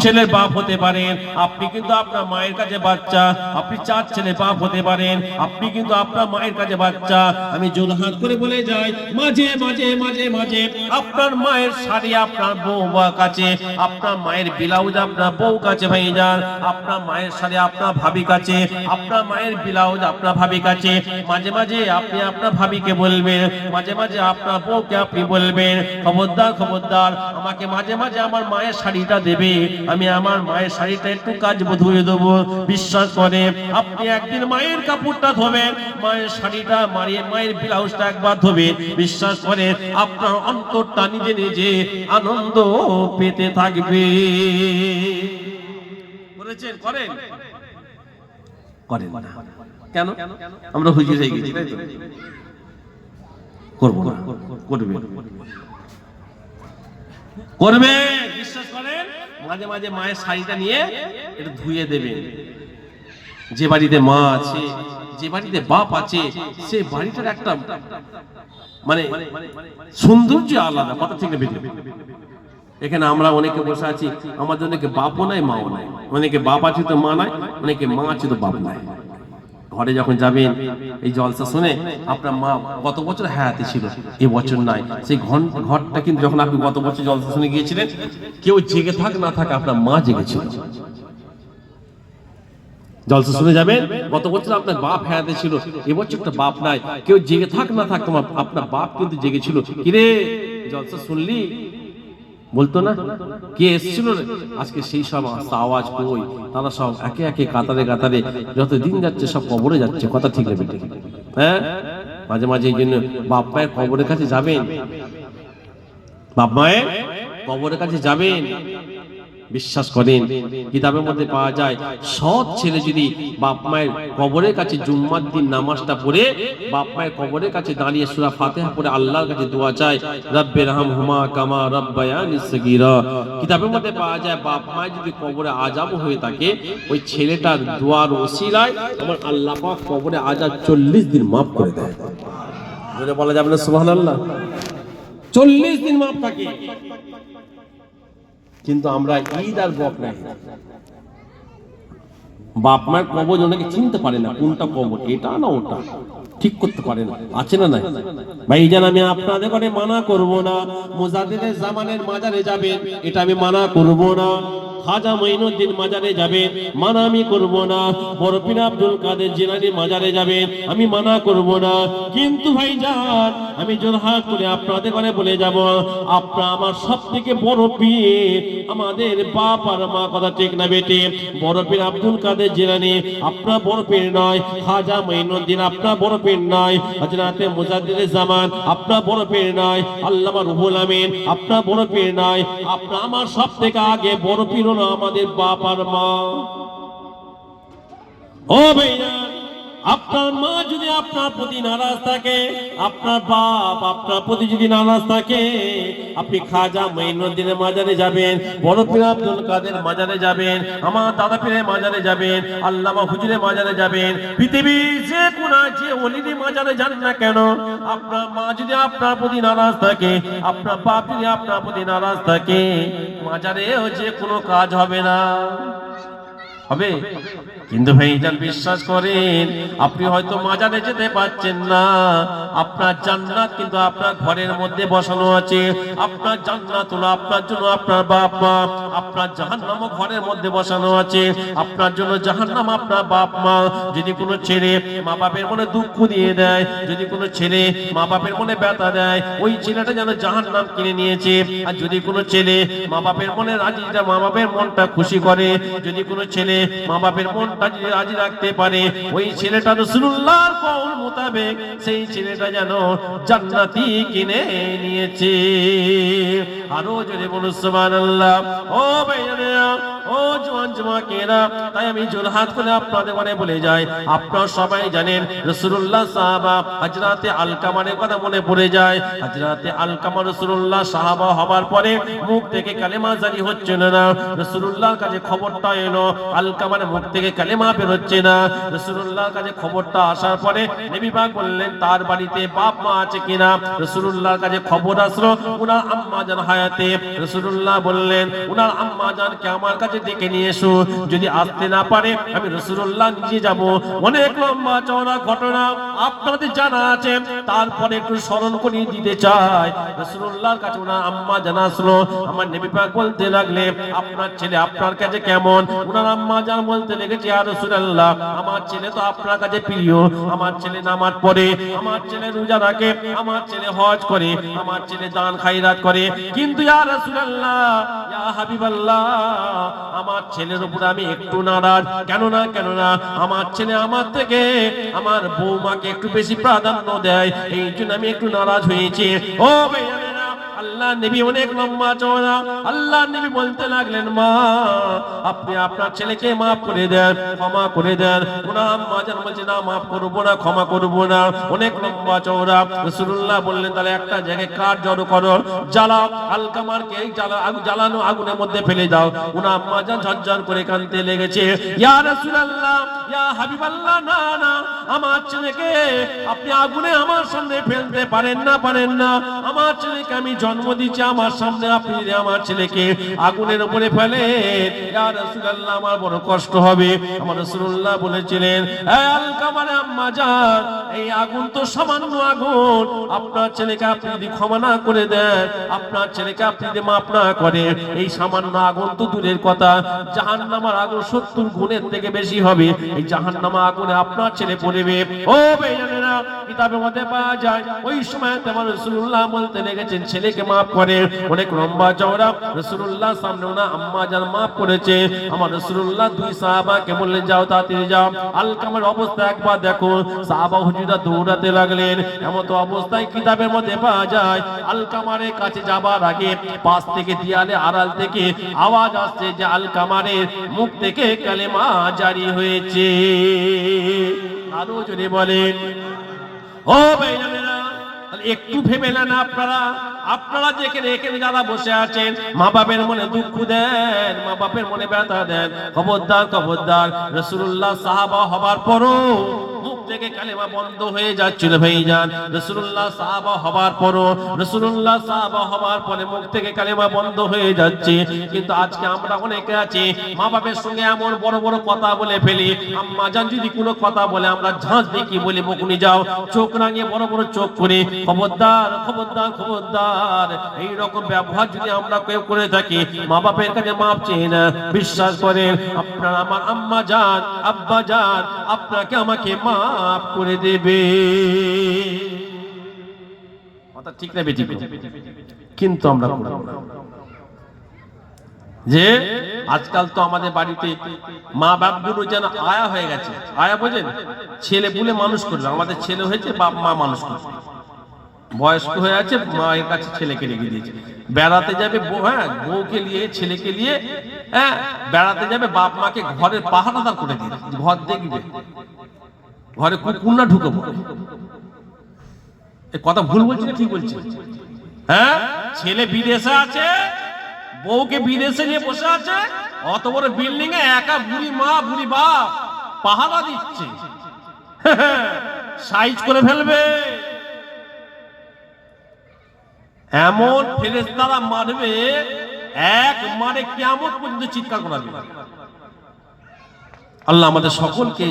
ছেলের বাপ হতে পারেন, আপনি কিন্তু আপনার মায়ের কাছে বাচ্চা। আপনি 4 ছেলের বাপ হতে পারেন, আপনি কিন্তু আপনার মায়ের কাছে বাচ্চা। আমি জোরহাত করে বলে যাই, মাঝে মাঝে মাঝে মাঝে আপনার মায়ের শাড়ি আপনার বউর কাছে, আপনার মায়ের ব্লাউজ আপনার বউ কাছে ভাইজান, আপনার মায়ের শাড়ি আপনার ভাবি কাছে, আপনার মায়ের ব্লাউজ আপনার ভাবি কাছে। মাঝে মাঝে আপনি আপনার ভাবিকে বলবেন, মাঝে মাঝে আপনার বউকে আপনি বলবেন, খবরদার খবরদার আমাকে মাঝে মাঝে আমার মায়ের শাড়িটা দেবে, আমি আমার মায়ের শাড়িটা একটু কাচবো, ধুয়ে দেবো। বিশ্বাস করে আপনি একদিন মায়ের কাপড়টা ধোবেন, মায়ের শাড়িটা মায়ের ব্লাউজটা একবার ধোবে, বিশ্বাস করে আপনার অন্তরটা নিজে নিজে আনন্দ পেতে থাকবে। করেছেন? করেন? করেন না কেন? আমরা হুজুর হয়ে গেছি, তাই তো? করবো না, করবে করবে। বিশ্বাস করেন, মাঝে মাঝে মায়ের শাড়িটা নিয়ে একটু ধুয়ে দেবেন। যে বাড়িতে মা আছে, যে বাড়িতে বাপ আছে, সে বাড়িটার একটা মানে সৌন্দর্য আলাদা। কথা ঠিক না বেঠিক? এখানে আমরা অনেকে বসে আছি, আমাদের অনেকে বাপও নাই মাও নাই, অনেকে বাপ আছে তো মা নাই, অনেকে মা আছে তো বাপ নাই। ঘরে যখন যাবেন এই জলসা শুনে, আপনার মা গত বছর হায়াতে ছিল, এ বছর নাই, সেই ঘরটা কিন্তু যখন আপনি গত বছর জলসা শুনে গিয়েছিলেন, কেউ জেগে থাক না থাক, আপনার মা জেগেছিল। জলসা শুনে যাবেন, গত বছর আপনার বাপ হায়াতে ছিল, এবছর একটা বাপ নাই, কেউ জেগে থাক না থাক, তোমার আপনার বাপ কিন্তু জেগেছিল। কিরে জলসা শুনলি? বলতো না কে এসেছিল? আজকে সেই সব আওয়াজ কই? তারা সব একে একে কাতারে কাতারে যত দিন যাচ্ছে সব কবরে যাচ্ছে। কথা ঠিক না বেঠিক? হ্যাঁ, মাঝে মাঝে এই জন্য বাপ মায়ের কবরের কাছে যাবেন, বাপ মায়ের কবরের কাছে যাবেন। বিশ্বাস করেন, কিতাবের মধ্যে পাওয়া যায়, সৎ ছেলে যদি বাপ মায়ের কবরের কাছে জুম্মার দিন নামাজটা পড়ে বাপ মায়ের কবরের কাছে দাঁড়িয়ে সূরা ফাতিহা পড়ে আল্লাহর কাছে দোয়া চায়, রব্বে রহমহুমা কামা রাব্বায়ানি সগীরা। কিতাবের মধ্যে পাওয়া যায়, বাপ মায়ের যদি কবরে আযাব হয়ে থাকে, ওই ছেলেটার দোয়ার ওসিলায় আমার আল্লাহ পাক কবরে আযাব 40 দিন মাফ করে দেয়। যদি বলা যাবে না সুবহানাল্লাহ? 40 দিন মাফ থাকে। কিন্তু আমরা ঈদ আর বক নাই, বাপ মায়ের কবর অনেকে চিনতে পারে না, কোনটা কবর, এটা না ওটা ঠিক করতে পারে না, আছে না নাই? ভাইজান, আমি আপনাদের করে মানা করব না মুজাদ্দিদে জামানের মাজারে যাবেন, এটা আমি মানা করব না। খাজা মঈনুদ্দিন মাজারে যাবেন, মানা আমি করব না। বড় পীর আব্দুল কাদের জিলানী মাজারে যাবেন, আমি মানা করব না। কিন্তু ভাইজান, আমি জোরহাত করে আপনাদের করে বলে যাব, আপনার আমার সবথেকে বড় পীর আমাদের বাপ আর মা। কথা ঠিক না বেটি? বড় পীর আব্দুল কাদের জিলানী আপনার বড় পীর নয়, খাজা মঈনুদ্দিন আপনার বড় পীর নয়, হযরতে মুজাদ্দিদে জামান আপনার বড় পীর নয়, আল্লামা রুহুল আমিন আপনার বড় পীর নয়। আপনার আমার সবথেকে আগে বড় পীর হলো আমাদের বাপ আর মা। ও ভাইয়া, আপনার মা যদি আপনার প্রতি নারাজ থাকে, আপনার বাপ আপনার প্রতি যদি নারাজ থাকে, আপনি খাজা মঈনুদ্দিনের মাজারে যাবেন, বড় পীর আব্দুল কাদের মাজারে যাবেন, আমার দাদা পীরের মাজারে যাবেন, আল্লামা হুজুরের মাজারে যাবেন, পৃথিবীর যে কোনায় যে ওলির মাজারে যান না কেন, আপনার মা যদি আপনার প্রতি নারাজ থাকে, আপনার বাপ যদি আপনার প্রতি নারাজ থাকে, মাজারেও যে কোনো কাজ হবে না। হবে? কিন্তু ভাইজান বিশ্বাস করেন, আপনি হয়তো মাজারে যেতে পারছেন না, আপনার জান্নাত কিন্তু আপনার ঘরের মধ্যে বসানো আছে। আপনার জান্নাত হলো আপনার জন্য আপনার বাপ মা, আপনার জাহান্নাম ঘরের মধ্যে বসানো আছে। আপনার জন্য জাহান্নাম আপনার বাপ মা। যদি কোনো ছেলে মা বাপের মনে দুঃখ দিয়ে দেয়, যদি কোনো ছেলে মা বাপের মনে ব্যথা দেয়, ওই ছেলেটা যেন জাহান্নাম কিনে নিয়েছে। আর যদি কোনো ছেলে মা বাপের মনে রাজিটা, মা বাপের মনটা খুশি করে, যদি কোনো ছেলে মা বাপের মনটা যদি রাজি রাখতে পারে, ওই ছেলেটা রাসূলুল্লাহর কওল মোতাবেক সেই ছেলেটা যেন জান্নাতি কিনে নিয়েছে। আরো জোরে বলুন সুবহানাল্লাহ। ও ভাইরা, ও জওয়ান জওয়াকেরা, তাই আমি জোরহাত করে আপনাদের মনে বলে যাই, আপনারা সবাই জানেন রাসূলুল্লাহ সাহাবা হযরতে আলকামার কথা মনে পড়ে যায়। হযরতে আলকামা রাসূলুল্লাহ সাহাবা হবার পরে মুখ থেকে কালেমা জারি হচ্ছে না। রাসূলুল্লাহর কাছে খবরটা এলো, আলকামার মুখ থেকে কালেমা বের হচ্ছে না। রাসূলুল্লাহর কাছে খবরটা আসার পরে নবী পাক বললেন, তার বাড়িতে বাপ মা আছে কিনা। রাসূলুল্লাহর কাছে খবর আসলো, উনার আম্মা জান হায়াতে। রাসূলুল্লাহ বললেন, উনার আম্মা জানকে আমার কাছে কাছে ডেকে নিয়ে এসো। যদি আসতে না পারে আমি রাসূলুল্লাহ নিজে যাব। অনেক লম্বা চওড়া ঘটনা আপনাদের জানা আছে, তারপরে একটু স্মরণ করিয়ে দিতে চাই। রাসূলুল্লাহর কাছে ওনার আম্মা জানা আসলো। আমার নবী পাক বলতে লাগলেন, আপনার ছেলে আপনার কাছে কেমন? ওনার আম্মা জান বলতে লেগেছে, ইয়া রাসূলুল্লাহ, আমার ছেলে তো আপনার কাছে প্রিয়। আমার ছেলে নামাজ পড়ে, আমার ছেলে রোজা রাখে, আমার ছেলে হজ করে, আমার ছেলে দান খায়রাত করে, কিন্তু ইয়া রাসূলুল্লাহ, ইয়া হাবিবাল্লাহ, আমার ছেলের উপর আমি একটু নারাজ। কেন না আমার ছেলে আমার থেকে আমার বৌমাকে একটু বেশি প্রাধান্য দেয়, এই জন্য আমি একটু নারাজ হয়েছি। ও ভাইয়ারা, আল্লাহ নবী অনেক লম্বা চওড়া। আল্লাহ নবী বলতে লাগলেন, মা আপনি আপনার ছেলেকে মাফ করে দেন, ক্ষমা করে দেন। ওনার আম্মা জান বলছে, না মাফ করবো না, ক্ষমা করবো না। অনেক লম্বা চওড়া। রাসূলুল্লাহ বললেন, তাহলে একটা জায়গায় কাঠ জড়ো করো, জ্বালাও, আলকামারকে জ্বালানো আগুনের মধ্যে ফেলে দাও। ওনার আম্মা জান ঝরঝর করে কাঁদতে লেগেছে, ইয়া রাসূলুল্লাহ, ইয়া হাবিবাল্লাহ, না না, আমার ছেলেকে আপনি আগুনে আমার সামনে ফেলতে পারেন না। আমার ছেলেকে আমি জন্ম দিয়েছি, আমার সামনে আপনি যদি আমার ছেলেকে আগুনের উপরে ফেলেন, ইয়া রাসূলুল্লাহ, আমার বড় কষ্ট হবে। আমার রাসূলুল্লাহ বলেছিলেন, এই আলকামারে আম্মা জান, এই আগুন তো সামান্য আগুন, আপনার ছেলেকে আপনি যদি ক্ষমা না করে দেন, আপনার ছেলেকে আপনি যদি মাফ না করেন, এই সামান্য আগুন তো দূরের কথা, জাহান্নামের আগুন 70 গুণের থেকে বেশি হবে। এই জাহান্নামের আগুনে আপনার ছেলে পড়বে। ও ভাইজানেরা, কিতাবের মধ্যে পাওয়া যায়, ওই সময় আমার রাসূলুল্লাহ বলতে লেগেছেন, ছেলেকে মাফ করে। অনেক লম্বা চওড়া। রাসূলুল্লাহ সামনে ওনা আম্মা জান মাফ করেছে। আমার রাসূলুল্লাহ দুই সাহাবাকে বললেন, যাও তাড়াতাড়ি যাও, আলকামার অবস্থা একবার দেখো। সাহাবা হুজুরা দৌড়াতে লাগলেন। এমন তো অবস্থায় কিতাবের মধ্যে পাওয়া যায়, আলকামারের কাছে যাবার আগে পাশ থেকে দেয়ালে আড়াল থেকে আওয়াজ আসছে যে আলকামারের মুখ থেকে কালেমা জারি হয়েছে। আরো জোরে বলেন। ও ভাইজানেরা, একটু ভেবে নেন, আপনারা যেখানে এখানে যারা বসে আছেন, মা বাপের মনে দুঃখ দেন, মা বাপের মনে ব্যথা দেন, খবরদার। রাসূলুল্লাহ সাহাবা হবার পরও মুখ থেকে কালেমা বন্ধ হয়ে যাচ্ছিল ভাইজান। রাসূলুল্লাহ সাহাবা হবার পরে মুখ থেকে কালেমা বন্ধ হয়ে যাচ্ছে। কিন্তু আজকে আমরা অনেকে আছি, মা বাপের সঙ্গে এমন বড় বড় কথা বলে ফেলি। আম্মা জান যদি কোনো কথা বলে, আমরা ঝাঁজ দেখি বলে বকুনি যাও, চোখ রাঙিয়ে বড় বড় চোখ করে, খবরদার। এই রকম ব্যবহার যদি আমরা কেউ করে থাকি, মা বাপের কাছে মাপ চেয়ে না। বিশ্বাস করেন, আপনার আমার আম্মা জান, আব্বা জান আপনাকে আমাকে মাফ করে দেবে। কথা ঠিক না বেঠিক? কিন্তু আমরা যে আজকাল তো আমাদের বাড়িতে মা বাপগুলো যেন আয়া হয়ে গেছে। আয়া বোঝেন, ছেলে পুলে মানুষ করবে। আমাদের ছেলে হয়েছে, বাপ মা মানুষ করবে। বয়স্ক হয়ে আছে, মায়ের কাছে ছেলেকে রেখে দিয়েছে। বেড়াতে যাবে বউকে নিয়ে, ছেলেকে নিয়ে বেড়াতে যাবে, বাপ মাকে ঘরের পাহারাদার করে দিয়েছে। ঘর দেখবে, ঘরে কুকুর না ঢুকে পড়ে। কথা ভুল বলছি না ঠিক বলছি? ছেলে বিদেশে আছে, বউকে বিদেশে নিয়ে বসে আছে, অত বড় বিল্ডিং এ একা বুড়ি মা বুড়ি বাপ পাহারা দিচ্ছে। সাইজ করে ফেলবে, এমন ফেরেশতারা মারবে, এক মারে কিয়ামত পর্যন্ত চিৎকার করাবে। আল্লাহ আমাদের সকলকে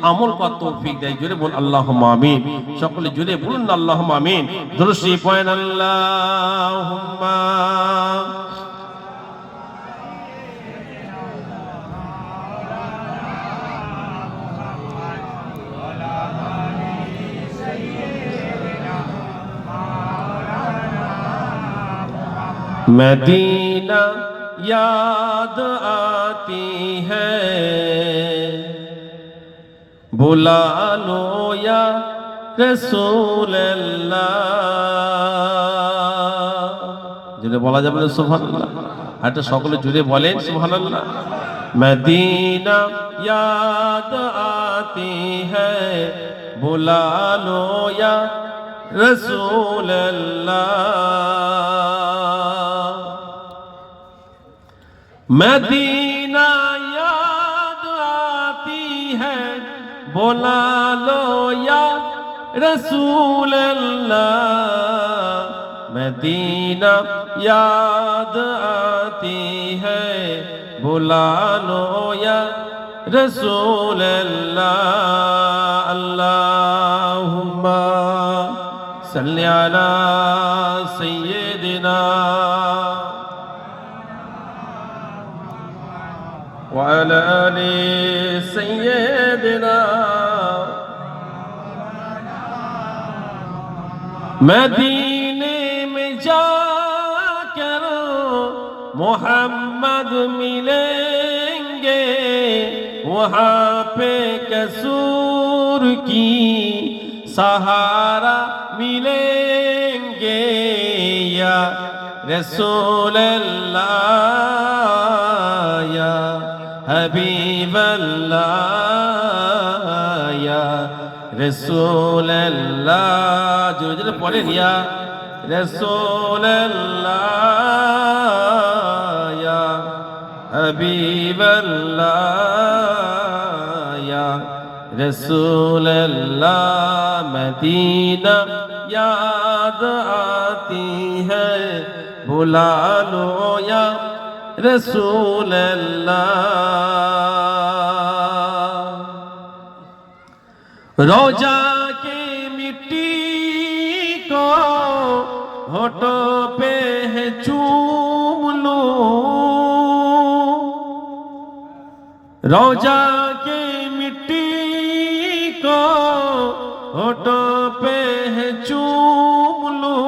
আমল করার তৌফিক দেয়। জোরে বল আল্লাহুম্মা আমিন। সকলে জোরে বলুন আল্লাহুম্মা আমিন। দরুদ শরীফ পড়েন, আল্লাহুম্মা मदीना याद आती है, बुला लो या रसूल अल्लाह। জুড়ে বলা যাবে না সুবহানাল্লাহ? এটা সকলে জুড়ে বলেন সুবহানাল্লাহ। मदीना याद आती है, बुला लो या रसूल अल्लाह। मदीना याद आती है, बुला लो या रसूल अल्लाह। मदीना याद आती है बुला लो या रसूल अल्लाह अल्लाहुम्मा सल्ली अला सय्यिदिना व अला आलि सय्यिदिना मदीने में जाकर मोहम्मद मिलेंगे वहाँ पे कसूर की सहारा मिलेंगे या रसूल अल्लाह या हबीब अल्लाह या रसूल अल्लाह जो जो पढ़े या रसूल अल्लाह या हबीब अल्लाह या रसूल अल्लाह मदीना याद आती है बुला लो या रसूल अल्लाह रोजा के मिट्टी को होठों पे है चूम लो रोजा के मिट्टी को होठों पे है चूम लो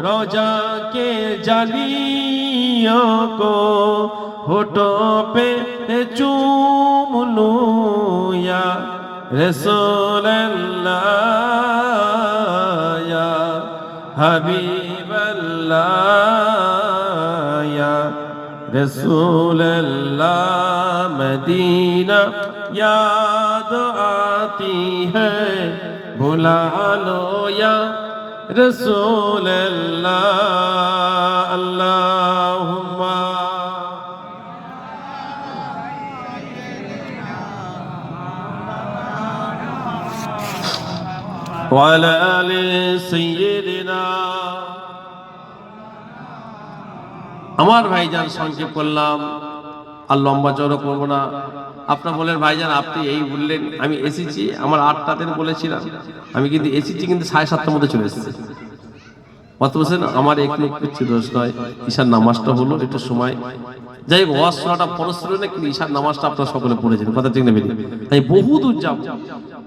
रोजा के जालियों को होठों पे है चूम लो या रसूल अल्लाह या हबीब अल्लाह या रसूल अल्लाह मदीना याद आती है बुला लो या रसूल अल्लाह अल्लाहुम्मा ওয়ালা আলি সাইয়্যিদিনা আমার ভাইজান সংক্ষেপ করলাম আর লম্বা চওড়া করব না আপনারা বলেন ভাইজান আপনি এই বললেন আমি এসেছি আমার 8টাতে বলেছিলাম আমি কিন্তু এসেছি কিন্তু 7:30টার মধ্যে চলে এসেছি কত বলছেন আমার এক লোক কিছু দোষ নয় ঈশার নামাজটা হলো একটু সময় যাই ওয়াজ শোনাটা পরস্পর না কিন্তু ঈশার নামাজটা আপনারা সকলে পড়েছেন কথা ঠিক নেবেন তাই বহু দূর যাব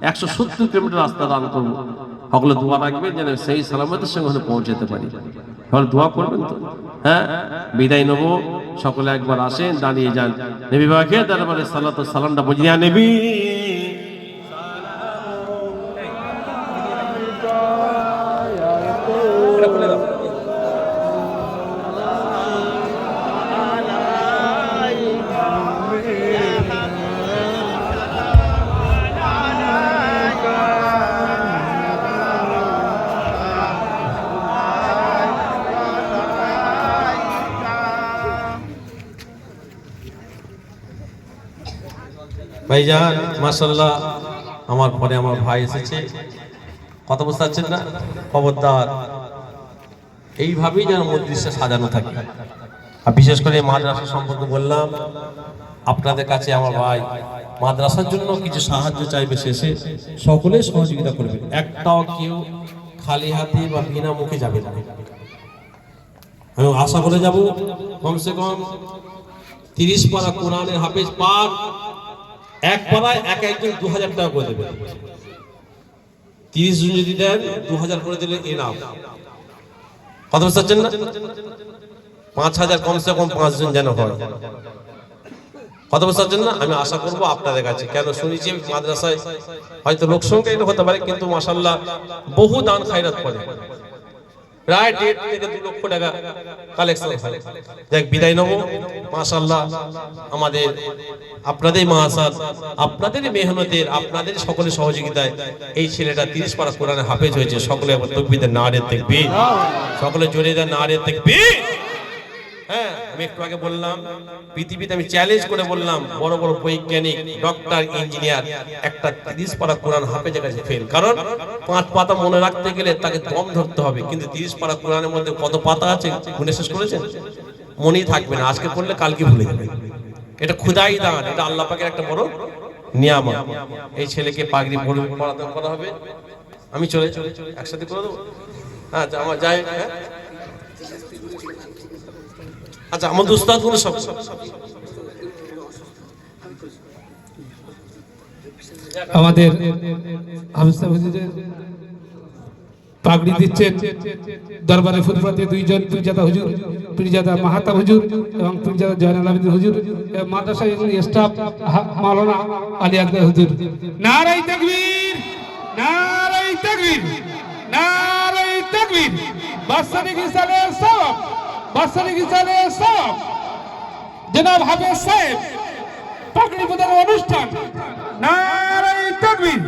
170 কিলোমিটার রাস্তা রান করব সকলে দোয়া রাখবেন যেন সেই সালামতের সঙ্গে পৌঁছাতে পারি সকলে দোয়া করবেন তো হ্যাঁ বিদায় নেব সকলে একবার আসেন দাঁড়িয়ে যান নবী পাকের দরবারে সালাত ও সালামটা বুঝিয়ে নেবী ভাইজান মাশাআল্লাহ আমার পরে আমার ভাই এসেছে কথা বুঝতে পারছেন না খবরদার এইভাবেই যেন মজলিসটা সাজানো থাকে আর বিশেষ করে মাদ্রাসা সম্পর্কে বললাম আপনাদের কাছে আমার ভাই মাদ্রাসার জন্য কিছু সাহায্য চাইবে শেষে সকলে সহযোগিতা করবে একটাও কেউ খালি হাতে বা বিনা মুখে যাবে না আমি আশা করে যাব কমসে কম 30 পারা কোরআনের হাফেজ পাক এক পাড়ায় এক একজন 2000 টাকা করে দেবে 30 জন যদি দেন 2000 করে দিলে এনাফ কত বুঝছেন না 5000 কমসে কম 5 জন যেন হয় কত বুঝছেন না আমি আশা করব আপনাদের কাছে কেন শুনেছি মাদ্রাসায় হয়তো লোক সংখ্যা এটা হতে পারে কিন্তু মাশাআল্লাহ বহু দান খায়রাত করে প্রায় 1.5 থেকে 2 লক্ষ টাকা কালেকশন হয় দেখ বিদায় নেব মাশাআল্লাহ আমাদের আপনাদের মাহাসাদ আপনাদের মেহনতের আপনাদের সকলের সহযোগিতায় এই ছেলেটা 30 পারা কোরআনে হাফেজ হয়েছে সকলে আবার তাকবীরের নারে তাকবীর সকলে জোরে দেন নারে তাকবীর হ্যাঁ, আমি একটু আগে বললাম পৃথিবীতে আমি চ্যালেঞ্জ করে বললাম বড় বড় বৈজ্ঞানিক, ডক্টর, ইঞ্জিনিয়ার একটা 30 পারা কোরআন হাফেজের কাছে ফেল। কারণ 5 পাতা মনে রাখতে গেলে তাকে দম ধরতে হবে, কিন্তু 30 পারা কোরআনের মধ্যে কত পাতা আছে গুণে শেষ করেছেন? মনেই থাকবে না, আজকে পড়লে কালকে ভুলে যাবে। এটা খুদাই দান, এটা আল্লাহ পাকের একটা বড় নিয়ামত। এই ছেলেকে পাগড়ি পরবে, পরাদান করা হবে। আমি চলে একসাথে করে দেবো। আচ্ছা আমার যাই, হ্যাঁ আচ্ছা আমাদের উস্তাদ গুলো সব আমাদের পাগড়ি দিচ্ছেন দরবারে ফুটপাতে দুইজন পীরজাদা হুজুর, পীরজাদা মাহাতা হুজুর এবং পীরজাদা জয়নাল আবেদিন হুজুর, মাদ্রাসার স্টাফ মাওলানা আলী আকবর হুজুর। নারায়ে তাকবীর, নারায়ে তাকবীর, নারায়ে তাকবীর। বাদশাহী গিসালে সওয়াব, বাদশাহী গিসালে সওয়াব। জনাব হাফেজ সাহেব পাগড়ি প্রদান অনুষ্ঠান। নারায়ে তাকবীর।